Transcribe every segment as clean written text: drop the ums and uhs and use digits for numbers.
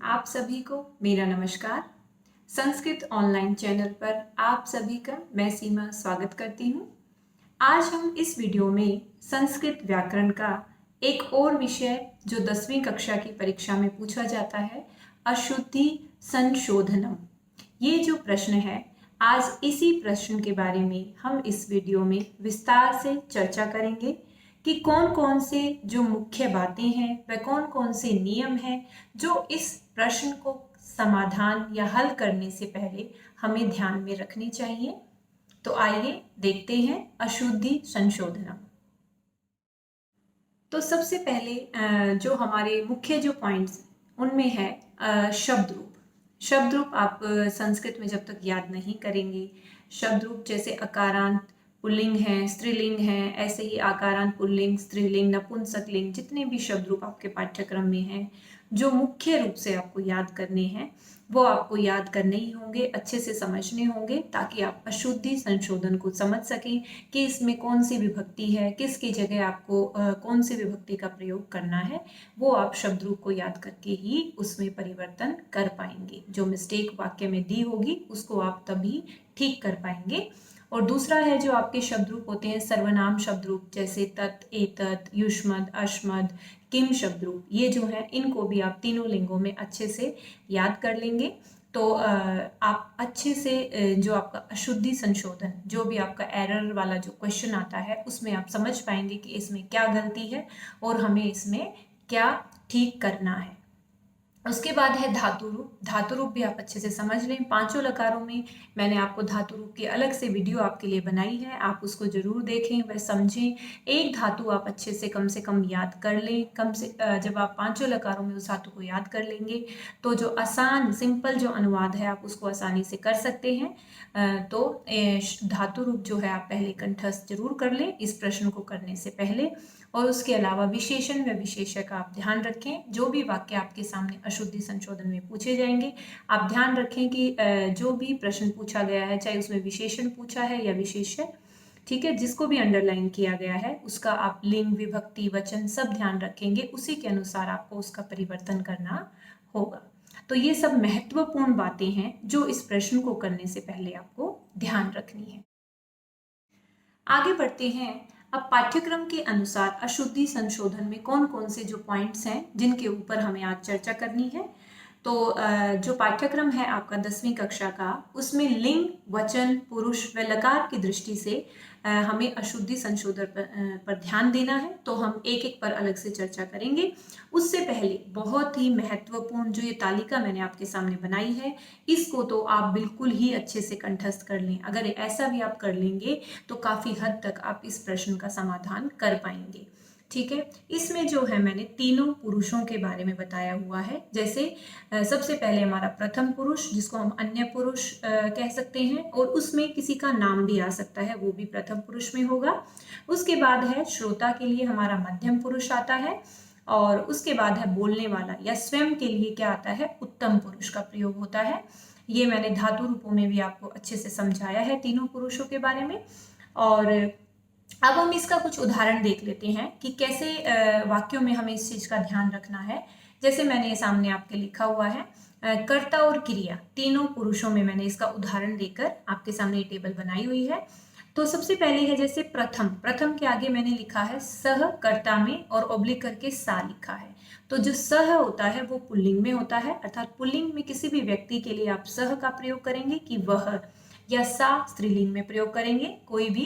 आप सभी को मेरा नमस्कार। संस्कृत ऑनलाइन चैनल पर आप सभी का मैं सीमा स्वागत करती हूँ। आज हम इस वीडियो में संस्कृत व्याकरण का एक और विषय जो 10वीं कक्षा की परीक्षा में पूछा जाता है, अशुद्धि संशोधनम। ये जो प्रश्न है, आज इसी प्रश्न के बारे में हम इस वीडियो में विस्तार से चर्चा करेंगे कि कौन कौन से जो मुख्य बातें हैं व कौन कौन से नियम हैं जो इस प्रश्न को समाधान या हल करने से पहले हमें ध्यान में रखनी चाहिए। तो आइए देखते हैं अशुद्धि संशोधनम। तो सबसे पहले जो हमारे मुख्य जो पॉइंट्स उनमें है शब्द रूप। शब्द रूप आप संस्कृत में जब तक याद नहीं करेंगे, शब्द रूप जैसे अकारांत पुल्लिंग है, स्त्रीलिंग है, ऐसे ही आकारांत पुल्लिंग, स्त्रीलिंग, नपुंसकलिंग, जितने भी शब्द रूप आपके पाठ्यक्रम में हैं जो मुख्य रूप से आपको याद करने हैं वो आपको याद करने ही होंगे, अच्छे से समझने होंगे, ताकि आप अशुद्धि संशोधन को समझ सकें कि इसमें कौन सी विभक्ति है, किसकी जगह आपको कौन सी विभक्ति का प्रयोग करना है। वो आप शब्द रूप को याद करके ही उसमें परिवर्तन कर पाएंगे। जो मिस्टेक वाक्य में दी होगी उसको आप तभी ठीक कर पाएंगे। और दूसरा है जो आपके शब्द रूप होते हैं सर्वनाम शब्द रूप, जैसे तत्, एतत्, युष्मद्, अश्मद्, किम शब्द रूप, ये जो है इनको भी आप तीनों लिंगों में अच्छे से याद कर लेंगे। तो आप अच्छे से जो आपका अशुद्धि संशोधन, जो भी आपका एरर वाला जो क्वेश्चन आता है उसमें आप समझ पाएंगे कि इसमें क्या गलती है और हमें इसमें क्या ठीक करना है। उसके बाद है धातु रूप। धातु रूप भी आप अच्छे से समझ लें। पांचों लकारों में मैंने आपको धातु रूप की अलग से वीडियो आपके लिए बनाई है, आप उसको जरूर देखें व समझें। एक धातु आप अच्छे से कम याद कर लें। जब आप पांचों लकारों में उस धातु को याद कर लेंगे तो जो आसान सिंपल जो अनुवाद है आप उसको आसानी से कर सकते हैं। तो धातु रूप जो है आप पहले कंठस्थ जरूर कर लें इस प्रश्न को करने से पहले। और उसके अलावा विशेषण व विशेषक आप ध्यान रखें। जो भी वाक्य आपके सामने अशुद्धि संशोधन में पूछे जाएंगे, आप ध्यान रखें कि जो भी प्रश्न पूछा गया है, चाहे उसमें विशेषण पूछा है या विशेष्य, ठीक है, जिसको भी अंडरलाइन किया गया है उसका आप लिंग, विभक्ति, वचन सब ध्यान रखेंगे। उसी के अनुसार आपको उसका परिवर्तन करना होगा। तो ये सब महत्वपूर्ण बातें हैं जो इस प्रश्न को करने से पहले आपको ध्यान रखनी है। आगे बढ़ते हैं। अब पाठ्यक्रम के अनुसार अशुद्धि संशोधन में कौन कौन से जो पॉइंट्स हैं जिनके ऊपर हमें आज चर्चा करनी है। तो जो पाठ्यक्रम है आपका 10वीं कक्षा का, उसमें लिंग, वचन, पुरुष व लकार की दृष्टि से हमें अशुद्धि संशोधन पर ध्यान देना है। तो हम एक एक पर अलग से चर्चा करेंगे। उससे पहले बहुत ही महत्वपूर्ण जो ये तालिका मैंने आपके सामने बनाई है, इसको तो आप बिल्कुल ही अच्छे से कंठस्थ कर लें। अगर ऐसा भी आप कर लेंगे तो काफी हद तक आप इस प्रश्न का समाधान कर पाएंगे। ठीक है, इसमें जो है मैंने तीनों पुरुषों के बारे में बताया हुआ है। जैसे सबसे पहले हमारा प्रथम पुरुष, जिसको हम अन्य पुरुष कह सकते हैं, और उसमें किसी का नाम भी आ सकता है, वो भी प्रथम पुरुष में होगा। उसके बाद है श्रोता के लिए हमारा मध्यम पुरुष आता है। और उसके बाद है बोलने वाला या स्वयं के लिए क्या आता है, उत्तम पुरुष का प्रयोग होता है। ये मैंने धातु रूपों में भी आपको अच्छे से समझाया है तीनों पुरुषों के बारे में। और अब हम इसका कुछ उदाहरण देख लेते हैं कि कैसे वाक्यों में हमें इस चीज का ध्यान रखना है। जैसे मैंने सामने आपके लिखा हुआ है कर्ता और क्रिया, तीनों पुरुषों में मैंने इसका उदाहरण देकर आपके सामने टेबल बनाई हुई है। तो सबसे पहले है जैसे प्रथम। प्रथम के आगे मैंने लिखा है सह कर्ता में और ओब्लिक करके सा लिखा है। तो जो सह होता है वो पुल्लिंग में होता है, अर्थात पुल्लिंग में किसी भी व्यक्ति के लिए आप सह का प्रयोग करेंगे कि वह, या सा स्त्रीलिंग में प्रयोग करेंगे। कोई भी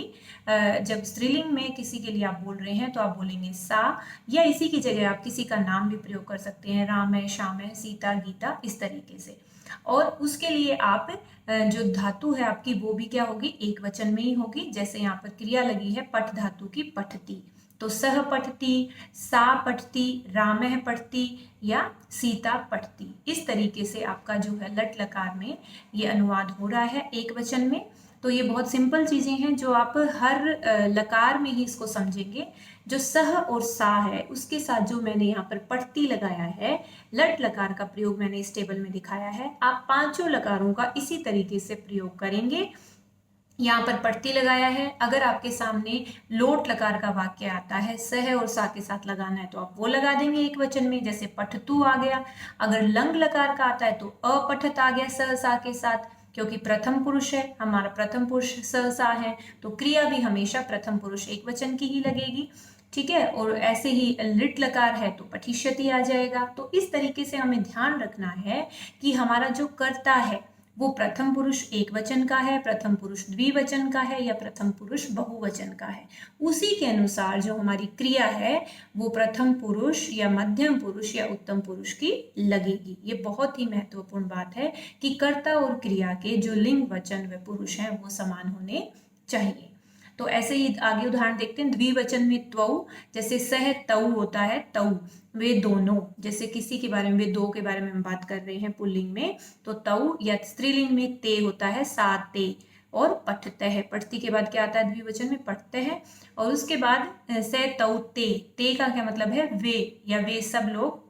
जब स्त्रीलिंग में किसी के लिए आप बोल रहे हैं तो आप बोलेंगे सा, या इसी की जगह आप किसी का नाम भी प्रयोग कर सकते हैं, राम है, श्याम है, सीता, गीता, इस तरीके से। और उसके लिए आप जो धातु है आपकी वो भी क्या होगी, एक वचन में ही होगी। जैसे यहाँ पर क्रिया लगी है पठ धातु की, पठती, तो सह पठती, सा पठती, रामः पठती या सीता पठती। इस तरीके से आपका जो है लट लकार में ये अनुवाद हो रहा है एक वचन में। तो ये बहुत सिंपल चीजें हैं जो आप हर लकार में ही इसको समझेंगे। जो सह और सा है उसके साथ जो मैंने यहाँ पर पठती लगाया है, लट लकार का प्रयोग मैंने इस टेबल में दिखाया है। आप पांचों लकारों का इसी तरीके से प्रयोग करेंगे। यहाँ पर पट्टी लगाया है। अगर आपके सामने लोट लकार का वाक्य आता है, सह और सा के साथ लगाना है तो आप वो लगा देंगे एक वचन में, जैसे पठतु आ गया। अगर लंग लकार का आता है तो अपठत आ गया स सा के साथ, क्योंकि प्रथम पुरुष है, हमारा प्रथम पुरुष स सा है, तो क्रिया भी हमेशा प्रथम पुरुष एक वचन की ही लगेगी। ठीक है, और ऐसे ही लिट लकार है तो पठिष्यति आ जाएगा। तो इस तरीके से हमें ध्यान रखना है कि हमारा जो कर्ता है वो प्रथम पुरुष एक वचन का है, प्रथम पुरुष द्विवचन का है, या प्रथम पुरुष बहुवचन का है। उसी के अनुसार जो हमारी क्रिया है वो प्रथम पुरुष या मध्यम पुरुष या उत्तम पुरुष की लगेगी। ये बहुत ही महत्वपूर्ण बात है कि कर्ता और क्रिया के जो लिंग वचन व पुरुष हैं वो समान होने चाहिए। तो ऐसे ही आगे उदाहरण देखते हैं। द्विवचन में त्वौ, जैसे सह तौ होता है, तौ वे दोनों, जैसे किसी के बारे में, वे दो के बारे में हम बात कर रहे हैं पुल्लिंग में, तो तौ, या स्त्रीलिंग में ते होता है, सा ते, और पठते है, पठती के बाद क्या आता है द्विवचन में, पठते हैं। और उसके बाद से तौ ते का क्या मतलब है, वे या वे सब लोग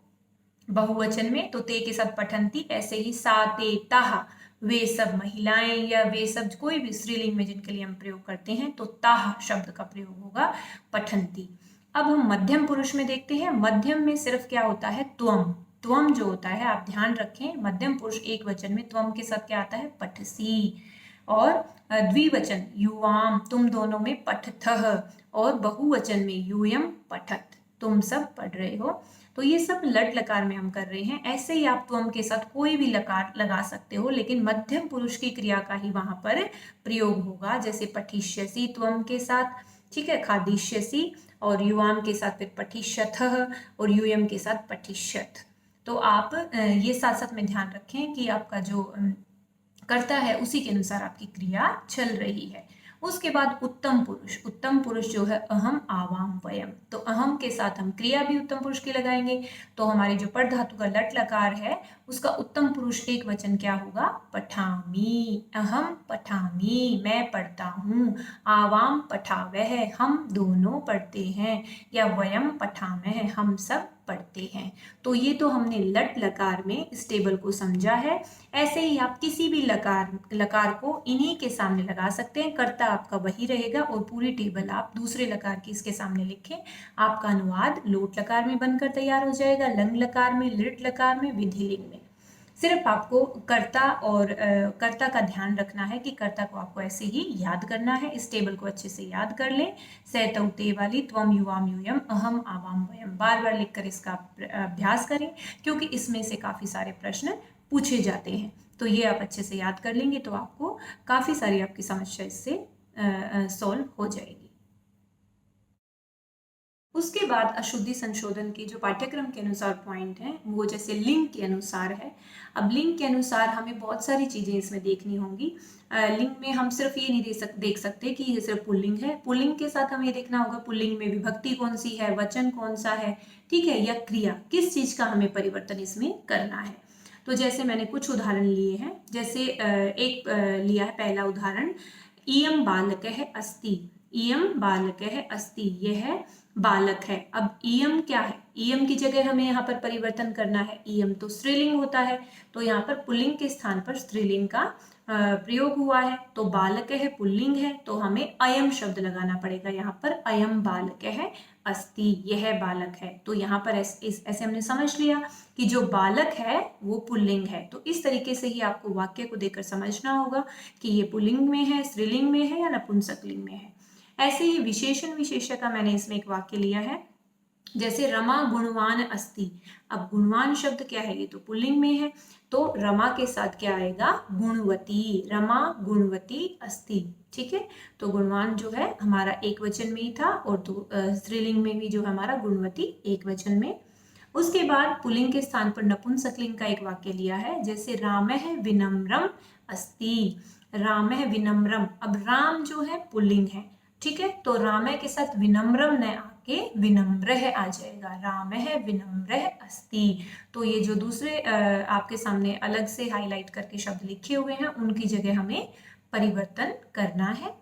बहुवचन में, तो ते के साथ पठंती। ऐसे ही सा ते ताहा, वे सब महिलाएं, या वे सब कोई भी स्त्रीलिंग में जिनके लिए हम प्रयोग करते हैं तो ताह शब्द का प्रयोग होगा, पठंती। अब हम मध्यम पुरुष में देखते हैं। मध्यम में सिर्फ क्या होता है, त्वम। त्वम जो होता है, आप ध्यान रखें, मध्यम पुरुष एक वचन में त्वम के साथ क्या आता है, पठसी। और द्विवचन युवाम, तुम दोनों में पठथः, और बहुवचन में यूयम पठत, तुम सब पढ़ रहे हो। तो ये सब लट लकार में हम कर रहे हैं। ऐसे ही आप त्वम के साथ कोई भी लकार लगा सकते हो, लेकिन मध्यम पुरुष की क्रिया का ही वहां पर प्रयोग होगा, जैसे पठिष्यसि त्वम के साथ, ठीक है, खादिष्यसि, और युवाम के साथ फिर पठिष्यथः, और यूयम के साथ पठिष्यथ। तो आप ये साथ साथ में ध्यान रखें कि आपका जो कर्ता है उसी के अनुसार आपकी क्रिया चल रही है। उसके बाद उत्तम पुरुष। उत्तम पुरुष जो है अहम आवाम वयम, तो अहम के साथ हम क्रिया भी उत्तम पुरुष की लगाएंगे। तो हमारी जो पठ धातु का लट लकार है उसका उत्तम पुरुष एक वचन क्या होगा, पठामी। अहम पठामी, मैं पढ़ता हूँ। आवाम पठावह, हम दोनों पढ़ते हैं। या वयम पठामह, हम सब पढ़ते हैं। तो ये तो हमने लट लकार में इस टेबल को समझा है। ऐसे ही आप किसी भी लकार को इन्हीं के सामने लगा सकते हैं। कर्ता आपका वही रहेगा और पूरी टेबल आप दूसरे लकार की इसके सामने लिखें। आपका अनुवाद लोट लकार में बनकर तैयार हो जाएगा, लंग लकार में, लिट लकार में, विधिलिंग में। सिर्फ आपको कर्ता और कर्ता का ध्यान रखना है कि कर्ता को आपको ऐसे ही याद करना है। इस टेबल को अच्छे से याद कर लें। से तौ ते वाली, त्वम युवाम यूयम, अहम आवाम वयम, बार बार लिखकर इसका अभ्यास करें, क्योंकि इसमें से काफी सारे प्रश्न पूछे जाते हैं। तो ये आप अच्छे से याद कर लेंगे तो आपको काफी सारी आपकी समस्या इससे सॉल्व हो जाएगी। उसके बाद अशुद्धि संशोधन के जो पाठ्यक्रम के अनुसार पॉइंट हैं वो जैसे लिंग के अनुसार है। अब लिंग के अनुसार हमें बहुत सारी चीजें इसमें देखनी होंगी। लिंग में हम सिर्फ ये नहीं देख सकते कि ये सिर्फ पुल्लिंग है। पुल्लिंग के साथ हमें देखना होगा पुल्लिंग में विभक्ति कौन सी है, वचन कौन सा है, ठीक है, या क्रिया, किस चीज का हमें परिवर्तन इसमें करना है। तो जैसे मैंने कुछ उदाहरण लिए हैं, जैसे एक लिया है पहला उदाहरण, इयम बालक है अस्ति। इयम बालक है अस्ति, यह है बालक है। अब इयम क्या है, इयम की जगह हमें यहाँ पर परिवर्तन करना है। इयम तो स्त्रीलिंग होता है, तो यहाँ पर पुल्लिंग के स्थान पर स्त्रीलिंग का प्रयोग हुआ है। तो बालक है पुल्लिंग है, तो हमें अयम शब्द लगाना पड़ेगा यहाँ पर। अयम बालक है अस्ति, यह बालक है। तो यहाँ पर ऐसे हमने समझ लिया कि जो बालक है वो पुल्लिंग है। तो इस तरीके से ही आपको वाक्य को देखकर समझना होगा कि ये पुल्लिंग में है, स्त्रीलिंग में है, या नपुंसकलिंग में है। ऐसे ही विशेषण विशेष्य का मैंने इसमें एक वाक्य लिया है, जैसे रमा गुणवान अस्ति। अब गुणवान शब्द क्या है, ये तो पुल्लिंग में है, तो रमा के साथ क्या आएगा, गुणवती। रमा गुणवती अस्ति, ठीक है। तो गुणवान जो है हमारा एक वचन में ही था, और तो स्त्रीलिंग में भी जो हमारा गुणवती एक वचन में। उसके बाद पुल्लिंग के स्थान पर नपुंसकलिंग का एक वाक्य लिया है, जैसे रामः विनम्रम अस्ति। रामः विनम्रम, अब राम जो है पुल्लिंग है, ठीक है, तो रामः के साथ विनम्रम न आके विनम्रः आ जाएगा। रामः विनम्रः अस्ति। तो ये जो दूसरे आपके सामने अलग से हाईलाइट करके शब्द लिखे हुए हैं उनकी जगह हमें परिवर्तन करना है।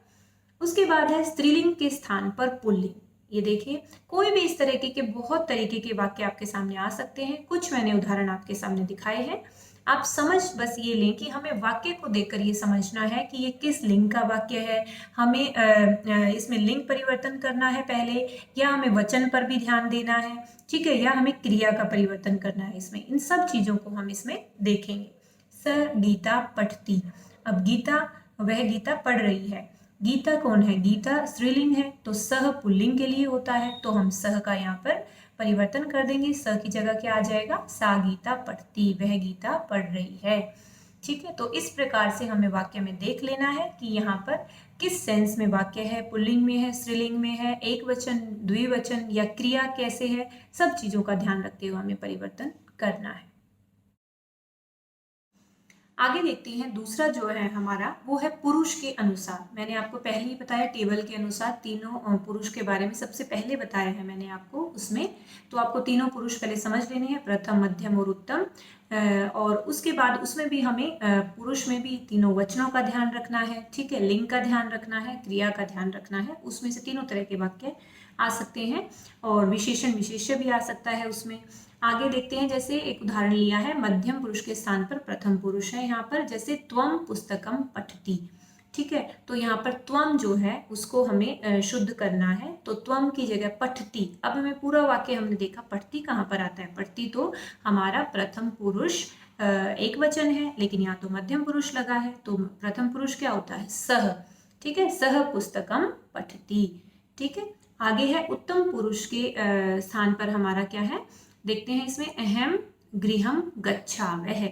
उसके बाद है स्त्रीलिंग के स्थान पर पुल्लिंग। ये देखिए, कोई भी इस तरीके के बहुत तरीके के वाक्य आपके सामने आ सकते हैं। कुछ मैंने उदाहरण आपके सामने दिखाए हैं। आप समझ बस ये लें कि हमें वाक्य को देखकर ये समझना है कि ये किस लिंग का वाक्य है। हमें इसमें लिंग परिवर्तन करना है पहले, या हमें वचन पर भी ध्यान देना है, ठीक है, या हमें क्रिया का परिवर्तन करना है इसमें। इन सब चीजों को हम इसमें देखेंगे। स गीता पठती। अब गीता, वह गीता पढ़ रही है। गीता कौन है? गीता स्त्रीलिंग है, तो सह पुल्लिंग के लिए होता है, तो हम सह का यहाँ पर परिवर्तन कर देंगे। स की जगह क्या आ जाएगा? सा गीता पठती, वह गीता पढ़ रही है। ठीक है, तो इस प्रकार से हमें वाक्य में देख लेना है कि यहाँ पर किस सेंस में वाक्य है, पुल्लिंग में है, स्त्रीलिंग में है, एक वचन, द्विवचन, या क्रिया कैसे है। सब चीजों का ध्यान रखते हुए हमें परिवर्तन करना है। आगे देखते हैं, दूसरा जो है हमारा वो है पुरुष के अनुसार। मैंने आपको पहले ही बताया टेबल के अनुसार तीनों पुरुष के बारे में सबसे पहले बताया है मैंने आपको उसमें। तो आपको तीनों पुरुष पहले समझ लेने हैं, प्रथम, मध्यम और उत्तम। और उसके बाद उसमें भी हमें पुरुष में भी तीनों वचनों का ध्यान रखना है, ठीक है, लिंग का ध्यान रखना है, क्रिया का ध्यान रखना है। उसमें से तीनों तरह के वाक्य आ सकते हैं, और विशेषण विशेष्य भी आ सकता है उसमें। आगे देखते हैं, जैसे एक उदाहरण लिया है, मध्यम पुरुष के स्थान पर प्रथम पुरुष है यहाँ पर, जैसे त्वम पुस्तकम पठती। ठीक है, तो यहाँ पर त्वम जो है उसको हमें शुद्ध करना है, तो त्वम की जगह पठती। अब हमें पूरा वाक्य हमने देखा, पठती कहाँ पर आता है? पठती तो हमारा प्रथम पुरुष एक वचन है, लेकिन यहाँ तो मध्यम पुरुष लगा है, तो प्रथम पुरुष क्या होता है? सह। ठीक है, सह पुस्तकम पठती। ठीक है, आगे है उत्तम पुरुष के स्थान पर हमारा क्या है, देखते हैं इसमें, अहम गृहम गच्छावह।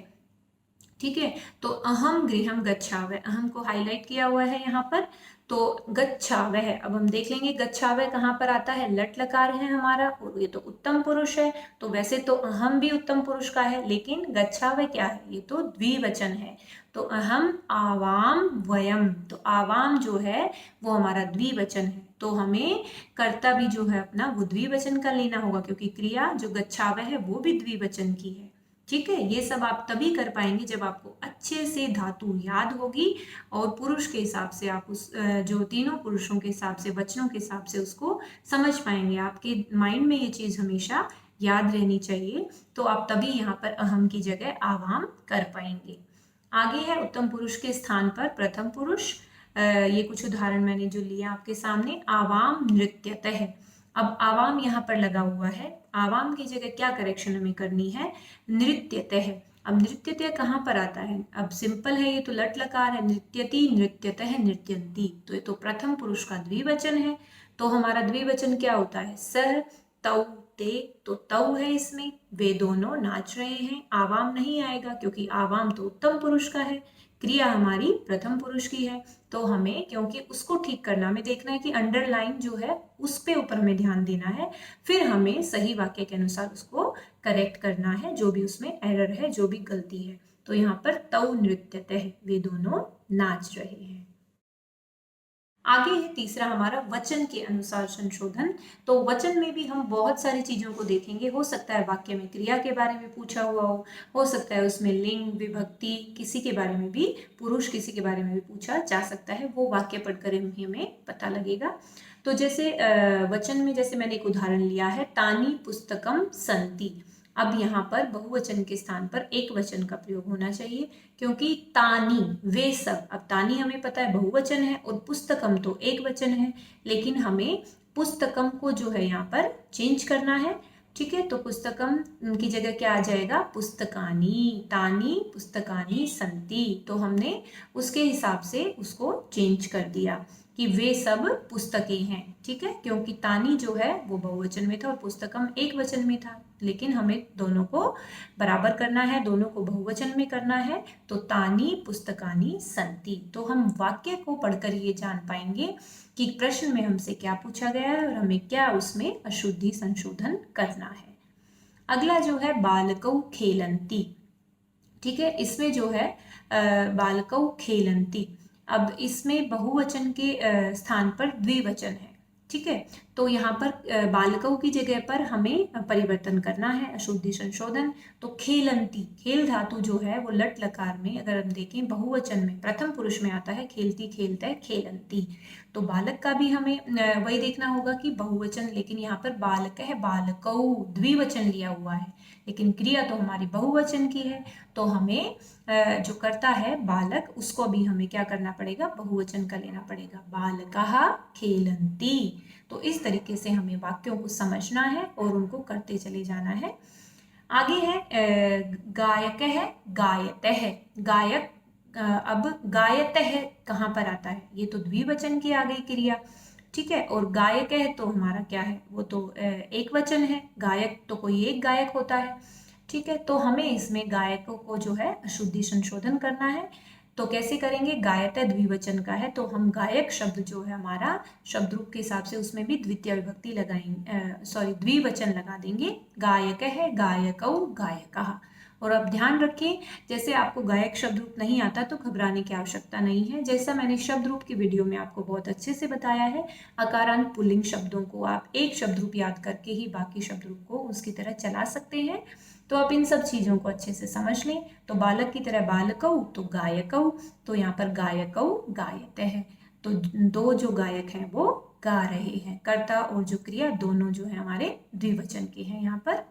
ठीक है, तो अहम गृहम गच्छावह, अहम को हाईलाइट किया हुआ है यहाँ पर, तो गच्छावह। अब हम देख लेंगे गच्छावह कहाँ पर आता है, लट लकार है हमारा, और ये तो उत्तम पुरुष है, तो वैसे तो अहम भी उत्तम पुरुष का है, लेकिन गच्छावह क्या है, ये तो द्विवचन है। तो अहम आवाम वयम, तो आवाम जो है वो हमारा द्विवचन है, तो हमें कर्ता भी जो है अपना वो द्विवचन का लेना होगा, क्योंकि क्रिया जो गच्छावह है वो भी द्विवचन की है। ठीक है, ये सब आप तभी कर पाएंगे जब आपको अच्छे से धातु याद होगी, और पुरुष के हिसाब से आप उस जो तीनों पुरुषों के हिसाब से, वचनों के हिसाब से उसको समझ पाएंगे। आपके माइंड में ये चीज हमेशा याद रहनी चाहिए, तो आप तभी यहाँ पर अहम की जगह आवाम कर पाएंगे। आगे है उत्तम पुरुष के स्थान पर प्रथम पुरुष। ये कुछ उदाहरण मैंने जो लिया आपके सामने, आवाम नृत्यतः। अब आवाम यहाँ पर लगा हुआ है, आवाम की जगह क्या करेक्शन हमें करनी है, नृत्यतः। अब नृत्यतः कहाँ पर आता है? अब सिंपल है, ये तो लट लकार है, नृत्यति, नृत्यतः, नृत्यन्ति, तो ये तो प्रथम पुरुष का द्विवचन है, तो हमारा द्विवचन क्या होता है? सह, तौ, ते, तो तौ है इसमें, वे दोनों नाच रहे हैं। आवाम नहीं आएगा, क्योंकि आवाम तो उत्तम पुरुष का है, क्रिया हमारी प्रथम पुरुष की है, तो हमें क्योंकि उसको ठीक करना, हमें देखना है कि अंडरलाइन जो है उस पे ऊपर हमें ध्यान देना है, फिर हमें सही वाक्य के अनुसार उसको करेक्ट करना है, जो भी उसमें एरर है, जो भी गलती है। तो यहाँ पर तौ नृत्यतः, वे दोनों नाच रहे हैं। आगे है तीसरा हमारा वचन के अनुसार संशोधन। तो वचन में भी हम बहुत सारी चीजों को देखेंगे। हो सकता है वाक्य में क्रिया के बारे में पूछा हुआ हो सकता है उसमें लिंग, विभक्ति, किसी के बारे में भी, पुरुष किसी के बारे में भी पूछा जा सकता है, वो वाक्य पढ़कर हमें पता लगेगा। तो जैसे वचन में, जैसे मैंने एक उदाहरण लिया है, तानी पुस्तकम संति। अब यहाँ पर बहुवचन के स्थान पर एक वचन का प्रयोग होना चाहिए, क्योंकि तानी, वे सब। अब तानी हमें पता है बहुवचन है, और पुस्तकम तो एक वचन है, लेकिन हमें पुस्तकम को जो है यहाँ पर चेंज करना है। ठीक है, तो पुस्तकम की जगह क्या आ जाएगा? पुस्तकानी। तानी पुस्तकानी संति, तो हमने उसके हिसाब से उसको चेंज कर दिया कि वे सब पुस्तकें हैं। ठीक है, क्योंकि तानी जो है वो बहुवचन में था और पुस्तकम एक वचन में था, लेकिन हमें दोनों को बराबर करना है, दोनों को बहुवचन में करना है, तो तानी पुस्तकानी संति। तो हम वाक्य को पढ़कर ये जान पाएंगे कि प्रश्न में हमसे क्या पूछा गया है और हमें क्या उसमें अशुद्धि संशोधन करना है। अगला जो है बालकौ खेलंती। ठीक है, इसमें जो है बालकौ खेलंती, अब इसमें बहुवचन के स्थान पर द्विवचन है, ठीक है। तो यहाँ पर बालकौ की जगह पर हमें परिवर्तन करना है, अशुद्धि संशोधन। तो खेलंती, खेल धातु जो है वो लट लकार में अगर हम देखें बहुवचन में प्रथम पुरुष में आता है, खेलती खेलते खेलंती। तो बालक का भी हमें वही देखना होगा कि बहुवचन, लेकिन यहाँ पर बालक है, बालकौ द्विवचन लिया हुआ है, लेकिन क्रिया तो हमारी बहुवचन की है। तो हमें जो करता है बालक, उसको भी हमें क्या करना पड़ेगा, बहुवचन का लेना पड़ेगा, बालकाः खेलन्ति। तो इस तरीके से हमें वाक्यों को समझना है और उनको करते चले जाना है। आगे है गायक है, गायतः। गायक, अब गायतः कहाँ पर आता है, ये तो द्विवचन की आ गई क्रिया, ठीक है। और गायक है तो हमारा क्या है, वो तो एक वचन है, गायक तो कोई एक गायक होता है, ठीक है। तो हमें इसमें गायकों को जो है अशुद्धि संशोधन करना है। तो कैसे करेंगे, गायत द्विवचन का है, तो हम गायक शब्द जो है हमारा शब्द रूप के हिसाब से उसमें भी द्वितीय विभक्ति लगाएंगे, सॉरी द्विवचन लगा देंगे, गायक है, गायकौ, गायकाः। और अब ध्यान रखें, जैसे आपको गायक शब्द रूप नहीं आता तो घबराने की आवश्यकता नहीं है। जैसा मैंने शब्द रूप की वीडियो में आपको बहुत अच्छे से बताया है, अकारांत पुल्लिंग शब्दों को आप एक शब्द रूप याद करके ही बाकी शब्द रूप को उसकी तरह चला सकते हैं। तो आप इन सब चीजों को अच्छे से समझ लें। तो बालक की तरह बालकौ, तो गायकौ, तो यहाँ पर गायकौ, गायतः। तो दो जो गायक हैं वो गा रहे हैं, कर्ता और जो क्रिया दोनों जो है हमारे द्विवचन के हैं। यहाँ पर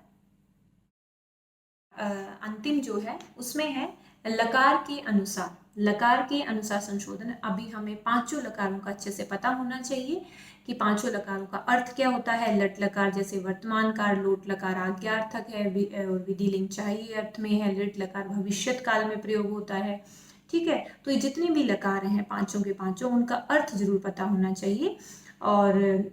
अंतिम जो है उसमें है लकार के अनुसार, लकार के अनुसार संशोधन। अभी हमें पांचों लकारों का अच्छे से पता होना चाहिए कि पांचों लकारों का अर्थ क्या होता है। लट लकार जैसे वर्तमान काल, लोट लकार आज्ञार्थक है और विधिलिंग चाहिए अर्थ में है, लिट लकार भविष्यत काल में प्रयोग होता है, ठीक है। तो ये जितने भी लकार हैं पांचों के पांचों, उनका अर्थ जरूर पता होना चाहिए। और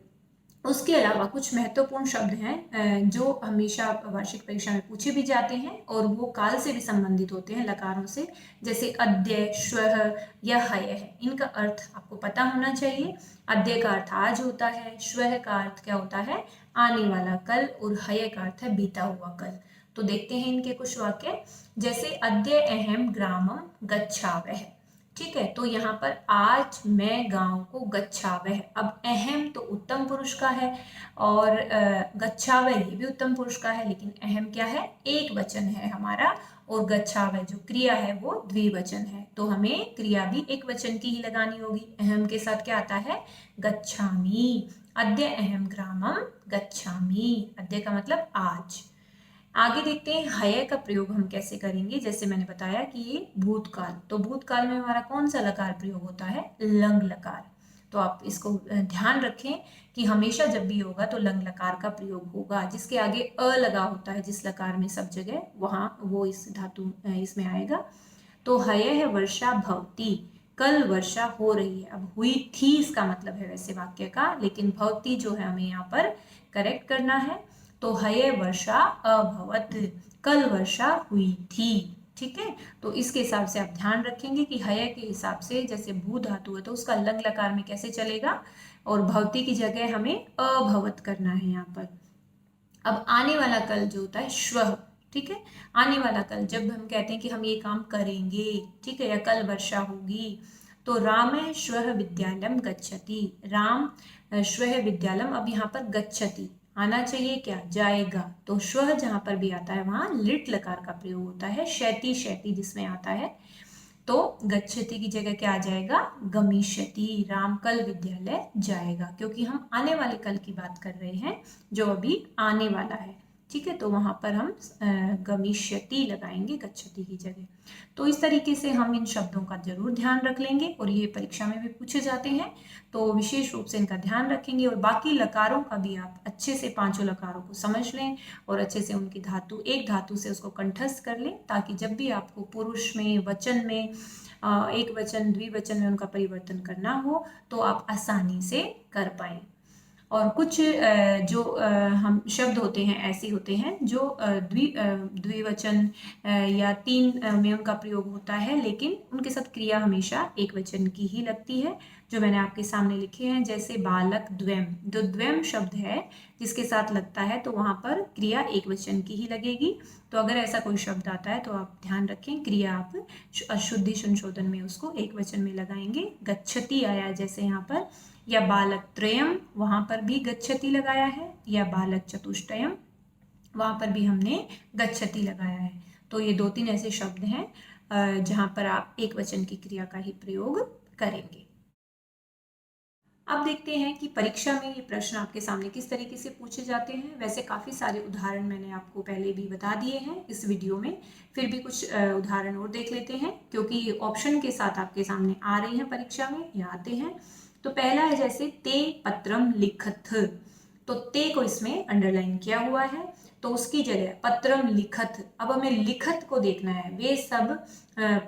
उसके अलावा कुछ महत्वपूर्ण शब्द हैं जो हमेशा वार्षिक परीक्षा में पूछे भी जाते हैं और वो काल से भी संबंधित होते हैं लकारों से, जैसे अद्य, श्वः या हयः। इनका अर्थ आपको पता होना चाहिए। अद्य का अर्थ आज होता है, श्वः का अर्थ क्या होता है, आने वाला कल, और हय का अर्थ है बीता हुआ कल। तो देखते हैं इनके कुछ वाक्य, जैसे अद्य अहम ग्रामम गच्छावः, ठीक है। तो यहाँ पर आज मैं गांव को गच्छावः, अब अहम तो उत्तम पुरुष का है और गच्छावः ये भी उत्तम पुरुष का है, लेकिन अहम क्या है, एक वचन है हमारा, और गच्छावः जो क्रिया है वो द्विवचन है। तो हमें क्रिया भी एक वचन की ही लगानी होगी। अहम के साथ क्या आता है, गच्छामि, अद्य अहम ग्रामम गच्छामि, अद्य का मतलब आज। आगे देखते हैं हय का प्रयोग हम कैसे करेंगे। जैसे मैंने बताया कि ये भूतकाल, तो भूतकाल में हमारा कौन सा लकार प्रयोग होता है, लंग लकार। तो आप इसको ध्यान रखें कि हमेशा जब भी होगा तो लंग लकार का प्रयोग होगा, जिसके आगे अ लगा होता है जिस लकार में सब जगह, वहां वो इस धातु इसमें आएगा। तो हय है वर्षा भवती, कल वर्षा हो रही है। अब हुई थी इसका मतलब है वैसे वाक्य का, लेकिन भवती जो है हमें यहाँ पर करेक्ट करना है। तो हय वर्षा अभवत, कल वर्षा हुई थी, ठीक है। तो इसके हिसाब से आप ध्यान रखेंगे कि हय के हिसाब से जैसे भू धातु है तो उसका लंग लकार में कैसे चलेगा, और भवती की जगह हमें अभवत करना है यहाँ पर। अब आने वाला कल जो होता है श्वः, ठीक है। आने वाला कल जब हम कहते हैं कि हम ये काम करेंगे, ठीक है, या कल वर्षा होगी, तो राम श्वः विद्यालयम गच्छति, राम श्वः विद्यालयम, अब यहाँ पर गच्छति आना चाहिए क्या, जाएगा। तो श्वः जहां पर भी आता है वहां लिट लकार का प्रयोग होता है, शैती शैती जिसमें आता है। तो गच्छति की जगह क्या आ जाएगा, गमिष्यति, राम कल विद्यालय जाएगा, क्योंकि हम आने वाले कल की बात कर रहे हैं जो अभी आने वाला है, ठीक है। तो वहां पर हम गमिष्यति लगाएंगे गच्छति की जगह। तो इस तरीके से हम इन शब्दों का जरूर ध्यान रख लेंगे और ये परीक्षा में भी पूछे जाते हैं, तो विशेष रूप से इनका ध्यान रखेंगे। और बाकी लकारों का भी आप अच्छे से पांचों लकारों को समझ लें और अच्छे से उनकी धातु, एक धातु से उसको कंठस्थ कर लें, ताकि जब भी आपको पुरुष में, वचन में, एक वचन द्विवचन में उनका परिवर्तन करना हो तो आप आसानी से कर पाएं। और कुछ जो हम शब्द होते हैं ऐसे होते हैं जो द्विवचन या तीन में उनका प्रयोग होता है, लेकिन उनके साथ क्रिया हमेशा एक वचन की ही लगती है, जो मैंने आपके सामने लिखे हैं। जैसे बालक द्वयम, जो द्वयम शब्द है जिसके साथ लगता है तो वहां पर क्रिया एक वचन की ही लगेगी। तो अगर ऐसा कोई शब्द आता है तो आप ध्यान रखें, क्रिया आप अशुद्धि संशोधन में उसको एक वचन में लगाएंगे। गच्छति आया जैसे यहाँ पर, या बालक त्रयम, वहां पर भी गच्छति लगाया है, या बालक चतुष्टयम, वहां पर भी हमने गच्छति लगाया है। तो ये 2-3 ऐसे शब्द हैं जहां पर आप एक वचन की क्रिया का ही प्रयोग करेंगे। अब देखते हैं कि परीक्षा में ये प्रश्न आपके सामने किस तरीके से पूछे जाते हैं। वैसे काफ़ी सारे उदाहरण मैंने आपको पहले भी बता दिए हैं इस वीडियो में, फिर भी कुछ उदाहरण और देख लेते हैं क्योंकि ऑप्शन के साथ आपके सामने आ रहे हैं परीक्षा में, ये आते हैं। तो पहला है जैसे ते पत्रम लिखत, तो ते को इसमें अंडरलाइन किया हुआ है, तो उसकी जगह पत्रम लिखत। अब हमें लिखत को देखना है, वे सब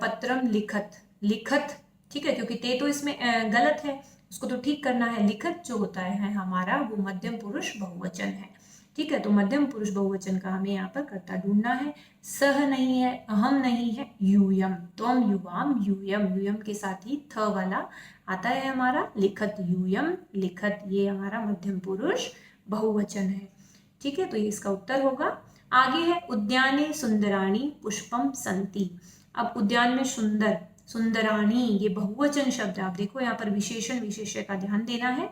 पत्रम लिखत, लिखत, ठीक है, क्योंकि ते तो इसमें गलत है, उसको तो ठीक करना है। लिखत जो होता है हमारा वो मध्यम पुरुष बहुवचन है, ठीक है। तो मध्यम पुरुष बहुवचन का हमें यहाँ पर कर्ता ढूंढना है। सह नहीं है, अहम नहीं है, यूयम, त्वम युवाम यूयम, यूयम के साथ ही थ वाला आता है हमारा, लिखत यूयम लिखत, ये हमारा मध्यम पुरुष बहुवचन है, ठीक है। तो ये इसका उत्तर होगा। आगे है उद्याने सुंदराणी पुष्पम संति। अब उद्यान में सुंदर, सुंदराणी, ये बहुवचन शब्द है। आप देखो यहाँ पर विशेषण विशेष्य का ध्यान देना है,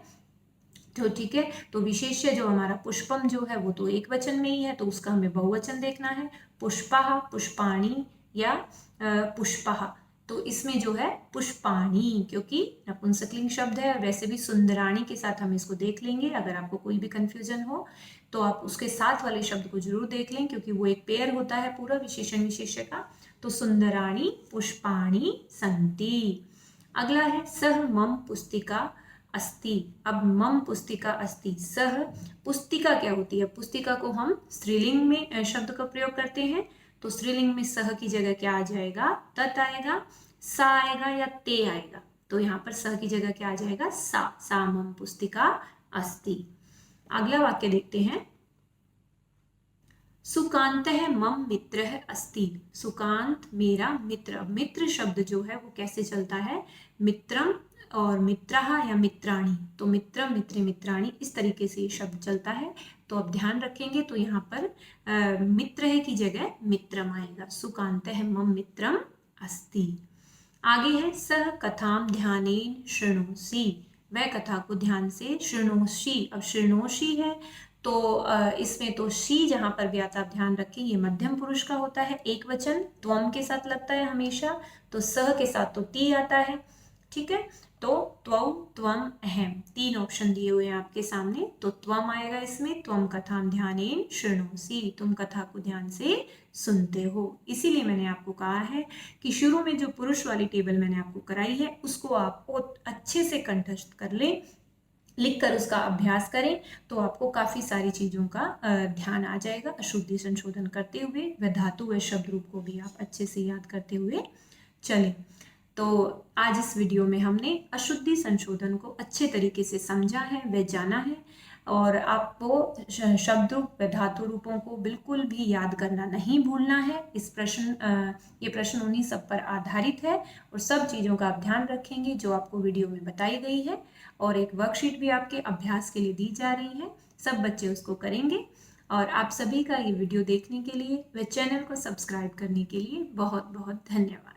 तो ठीक है। तो विशेष्य जो हमारा पुष्पम जो है वो तो एक वचन में ही है, तो उसका हमें बहुवचन देखना है। पुष्पा, पुष्पाणी या पुष्पा, तो इसमें जो है पुष्पाणी, क्योंकि नपुंसकलिंग शब्द है। वैसे भी सुंदराणी के साथ हम इसको देख लेंगे, अगर आपको कोई भी कंफ्यूजन हो तो आप उसके साथ वाले शब्द को जरूर देख लें, क्योंकि वो एक पेयर होता है पूरा विशेषण विशेष्य का। तो सुंदराणी पुष्पाणी संति। अगला है सह मम पुस्तिका अस्ति। अब मम पुस्तिका अस्ति, सह पुस्तिका क्या होती है, पुस्तिका को हम स्त्रीलिंग में शब्द का प्रयोग करते हैं, तो स्त्रीलिंग में सह की जगह क्या आ जाएगा, तत् आएगा, सा आएगा या ते आएगा। तो यहाँ पर सह की जगह क्या आ जाएगा, सा मम पुस्तिका अस्ति। अगला वाक्य देखते हैं, सुकांत है मम मित्र है अस्ति। सुकांत मेरा मित्र। अब मित्र शब्द जो है वो कैसे चलता है, मित्रम और मित्रहा या मित्राणी, तो मित्रम मित्र मित्राणी, इस तरीके से ये शब्द चलता है। तो अब ध्यान रखेंगे, तो यहाँ पर मित्र है की जगह मित्रम आएगा। सुकांत है मम मित्रम अस्ति। आगे है सह कथाम ध्यानेन शृणोषि। वह कथा को ध्यान से शृणोषि। अब शृणोषि है तो इसमें तो शी जहां पर भी आता है, आप ध्यान रखें ये मध्यम पुरुष का होता है, एक वचन, त्वम के साथ लगता है हमेशा, तो सह के साथ तो ती आता है, ठीक है। तो त्वौ त्वम अहम, 3 ऑप्शन दिए हुए हैं आपके सामने, तो त्वम आएगा इसमें, त्वम कथाम ध्यानेन शृणोषि, तुम कथा को ध्यान से सुनते हो। इसीलिए मैंने आपको कहा है कि शुरू में जो पुरुष वाली टेबल मैंने आपको कराई है उसको आप अच्छे से कंठस्थ कर लें, लिखकर उसका अभ्यास करें, तो आपको काफी सारी चीजों का ध्यान आ जाएगा। अशुद्धि संशोधन करते हुए वह धातु व शब्द रूप को भी आप अच्छे से याद करते हुए चलें। तो आज इस वीडियो में हमने अशुद्धि संशोधन को अच्छे तरीके से समझा है व जाना है, और आपको शब्द रूप व धातु रूपों को बिल्कुल भी याद करना नहीं भूलना है। ये प्रश्न उन्हीं सब पर आधारित है, और सब चीज़ों का आप ध्यान रखेंगे जो आपको वीडियो में बताई गई है, और एक वर्कशीट भी आपके अभ्यास के लिए दी जा रही है, सब बच्चे उसको करेंगे। और आप सभी का ये वीडियो देखने के लिए व चैनल को सब्सक्राइब करने के लिए बहुत बहुत धन्यवाद।